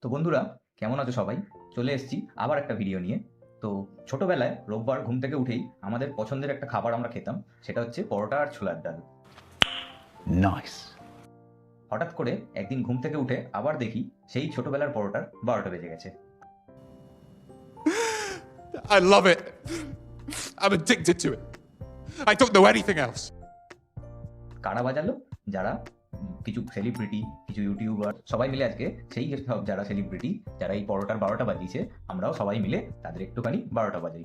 তো বন্ধুরা, কেমন আছো সবাই? চলে এসেছি আবার একটা ভিডিও নিয়ে। তো ছোটবেলায় রোববার ঘুম থেকে উঠেই আমাদের পছন্দের একটা খাবার আমরা খেতাম, সেটা হচ্ছে পরোটা আর ছোলার ডাল। নাইস। হঠাৎ করে একদিন ঘুম থেকে উঠে আবার দেখি সেই ছোটবেলার পরোটার 12টা বেজে গেছে। I love it. I'm addicted to it. I don't know anything else. কারা বাজালো? যারা কিছু সেলিব্রিটি, কিছু ইউটিউবার, সবাই মিলে আজকে সেই সব যারা সেলিব্রিটি, যারা এই পরোটার 12টা বাজিয়েছে, আমরাও সবাই মিলে তাদের একটুখানি 12টা বাজাই।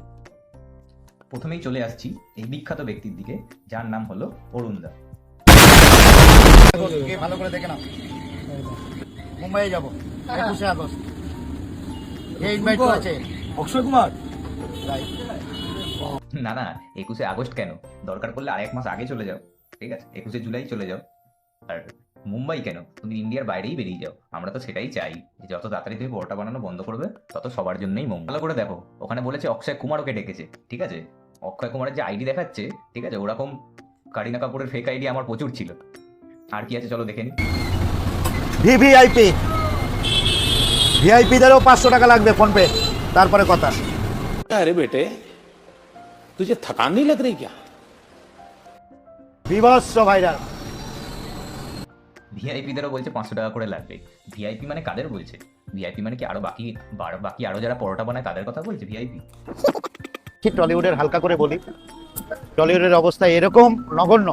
প্রথমেই চলে আসছি এই বিখ্যাত ব্যক্তির দিকে, যার নাম হলো অরুণদা। ভালো করে দেখে নাও, মুম্বাই যাবো 21শে আগস্ট। এই ইনভাইট আছে অক্ষয় কুমার। না না, 21শে আগস্ট কেন, দরকার পড়লে আর 1 মাস আগে চলে যাও, ঠিক আছে? 21শে জুলাই চলে যাও। আর মুম্বাই কেন, তুমি ইন্ডিয়ার বাইরেই বেরিয়ে যাও। আমরা তো সেটাই চাই, যে যত তাড়াতাড়ি তুমি পরোটা বানানো বন্ধ করবে, তত সবার জন্যই মঙ্গল। ভালো করে দেখো, ওখানে বলেছে অক্ষয় কুমার ওকে ডেকেছে, ঠিক আছে? অক্ষয় কুমারের যে আইডি দেখাচ্ছে, ঠিক আছে, ওরকম কারিনা কাপুরের ফেক আইডি আমার প্রচুর ছিল। আর কি আছে চলো দেখে নি। ভিভিআইপি, ভিআইপিদেরও 500 টাকা লাগবে ফোন পে, তারপরে কথা। अरे बेटे तुझे थकान नहीं लग रही क्या? বিভৎস ভাইরাল। ভিআইপিদেরও বলছে 500 টাকা করে লাগবে। ভিআইপি মানে কাদের বলছে? ভিআইপি মানে কি আরো বাকি আরো যারা পরোটা বানায় তাদের কথা বলছে ভিআইপি? ঠিক টলিউডের হালকা করে বলি, টলিউডের অবস্থা এরকম নগণ্য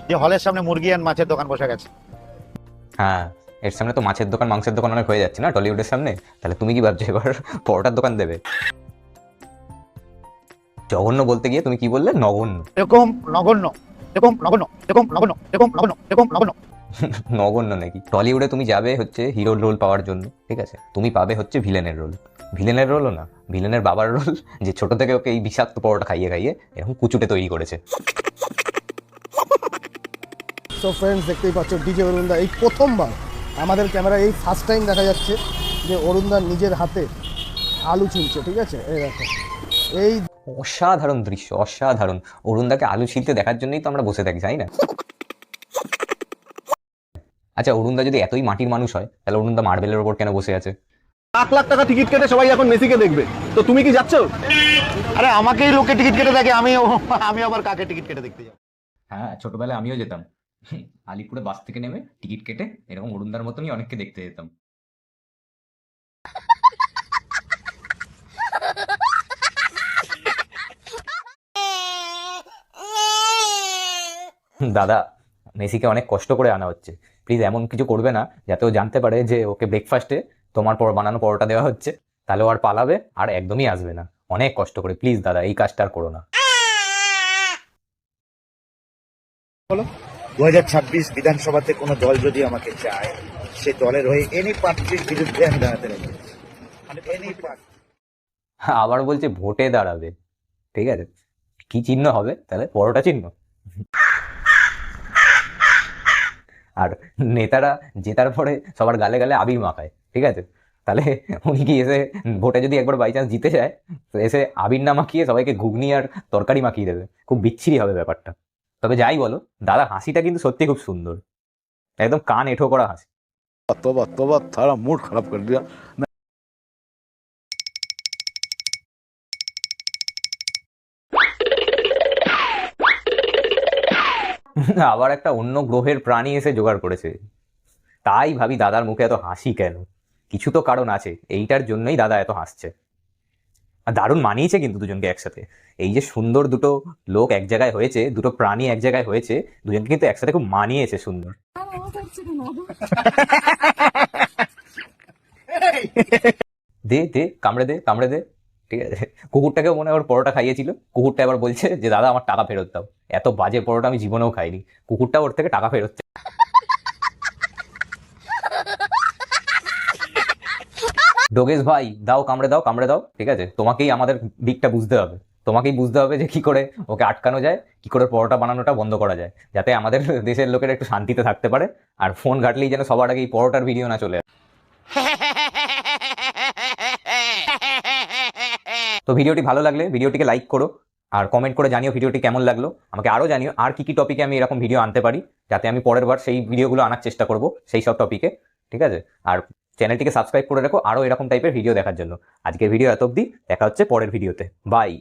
যে হলের সামনে মুরগি আর মাছের দোকান বসে গেছে। হ্যাঁ, এর সামনে তো মাছের দোকান, মাংসের দোকান অনেক হয়ে যাচ্ছে না টলিউডের সামনে। তাহলে তুমি কি ভাবছো এবার পরোটার দোকান দেবে? জঘন্য বলতে গিয়ে তুমি কি বললে? নগণ্য। এরকম নগণ্য, এরকম নগণ্য, এরকম নগণ্য, এরকম নগণ্য, এরকম নগণ্য। নগণ্য নাকি? টলিউডে তুমি যাবে হচ্ছে হিরোর রোল পাওয়ার জন্য, ঠিক আছে? তুমি পাবে হচ্ছে ভিলেনের রোল। ভিলেনের রোলও না, ভিলেনের বাবার রোল, যে ছোট থেকে ওকে এই বিষাক্ত পরোটা খাইয়ে খাইয়ে এরকম কুচুটে তৈরি করেছে। সো ফ্রেন্ডস, দেখতেই পাচ্ছ ডিজে অরুণদা এই প্রথমবার আমাদের ক্যামেরা, এই ফার্স্ট টাইম দেখা যাচ্ছে যে অরুণদা নিজের হাতে আলু ছুলছে, ঠিক আছে? এই দেখো, এই অসাধারণ দৃশ্য, অসাধারণ। অরুণদাকে আলু ছিলতে দেখার জন্যই তো আমরা বসে থাকি, তাই না? আচ্ছা, অরুণদা যদি এতই মাটির মানুষ হয়, তাহলে অরুণদা মার্বেলের ওপর কেন বসে আছে? লাখ লাখ টাকা টিকিট কেটে সবাই এখন মেসিকে দেখবে, তো তুমি কি যাচ্ছ? আরে আমাকেই লোকে টিকিট কেটে দেখে, আমি আবার কাকে টিকিট কেটে দেখতে যাব? হ্যাঁ, ছোটবেলায় আমিও যেতাম। আলিপুরে বাস থেকে নেমে টিকিট কেটে এরকম অরুণদার মতনই অনেককে দেখতে যেতাম। দাদা, মেসিকে অনেক কষ্ট করে আনা হচ্ছে, প্লিজ এমন কিছু করবে না যাতে ও জানতে পারে যে ওকে ব্রেকফাস্টে তোমার বানানো পরোটা দেওয়া হচ্ছে, তাহলে ও আর পালাবে আর একদমই আসবে না। অনেক কষ্ট করে, প্লিজ দাদা এই কাজটা আর করো না। 2026 বিধানসভাতে কোনো দল যদি আমাকে চায়, সে দলের হয়ে এনি প্রার্থীর বিরুদ্ধে আমি দাঁড়াতে রাজি। এনি প্রার্থী। আবার বলছে ভোটে দাঁড়াবে, ঠিক আছে? কি চিহ্ন হবে তাহলে? পরোটা চিহ্ন। আর নেতারা জেতার পরে সবার গালে গালে আবির মাখায়, ঠিক আছে? তাহলে উনি কি এসে ভোটে যদি একবার বাই চান্স জিতে যায়, তো এসে আবির না মাখিয়ে সবাইকে ঘুগনি আর তরকারি মাখিয়ে দেবে। খুব বিচ্ছিরি হবে ব্যাপারটা। তবে যাই বলো, দাদা হাসিটা কিন্তু সত্যি খুব সুন্দর, একদম কান এঁঠো করা হাসি। तोबा तोबा, सारा मूड खराब कर दिया। আবার একটা অন্য গ্রহের প্রাণী এসে জোগাড় করেছে। তাই ভাবি দাদার মুখে এত হাসি কেন? কিছু তো কারণ আছে, এইটার জন্যই দাদা এত হাসছে। আর দারুণ মানিয়েছে কিন্তু দুজনকে একসাথে। এই যে সুন্দর দুটো লোক এক জায়গায় হয়েছে, দুটো প্রাণী এক জায়গায় হয়েছে, দুজনকে কিন্তু একসাথে খুব মানিয়েছে সুন্দর। দে দে, কামড়ে দে, কামড়ে দে, ঠিক আছে? কুকুরটাকেও মনে হয় ওর পরোটা খাইয়েছিল। কুকুরটা এবার বলছে যে দাদা আমার টাকা ফেরত দাও, এত বাজে পরোটা আমি জীবনেও খাইনি। কুকুরটা ওর থেকে টাকা ফেরত চায়। ডোগেশ ভাই, দাও, কামড়ে দাও, কামড়ে দাও, ঠিক আছে? তোমাকেই আমাদের দিকটা বুঝতে হবে, তোমাকেই বুঝতে হবে যে কি করে ওকে আটকানো যায়, কি করে পরোটা বানানোটা বন্ধ করা যায়, যাতে আমাদের দেশের লোকেরা একটু শান্তিতে থাকতে পারে। আর ফোন ঘাটলেই যেন সবার আগে এই পরোটার ভিডিও না চলে আসে। তো ভিডিওটি ভালো লাগলে ভিডিওটিকে লাইক করো, আর কমেন্ট করে জানিও ভিডিওটি কেমন লাগলো। আমাকে আরও জানিও আর কি কি টপিকে আমি এরকম ভিডিও আনতে পারি, যাতে আমি পরের বার সেই ভিডিওগুলো আনার চেষ্টা করব সেই সব টপিকে, ঠিক আছে? আর চ্যানেলটিকে সাবস্ক্রাইব করে রাখো আরও এরকম টাইপের ভিডিও দেখার জন্য। আজকের ভিডিও এত অবধি, দেখা হচ্ছে পরের ভিডিওতে। বাই।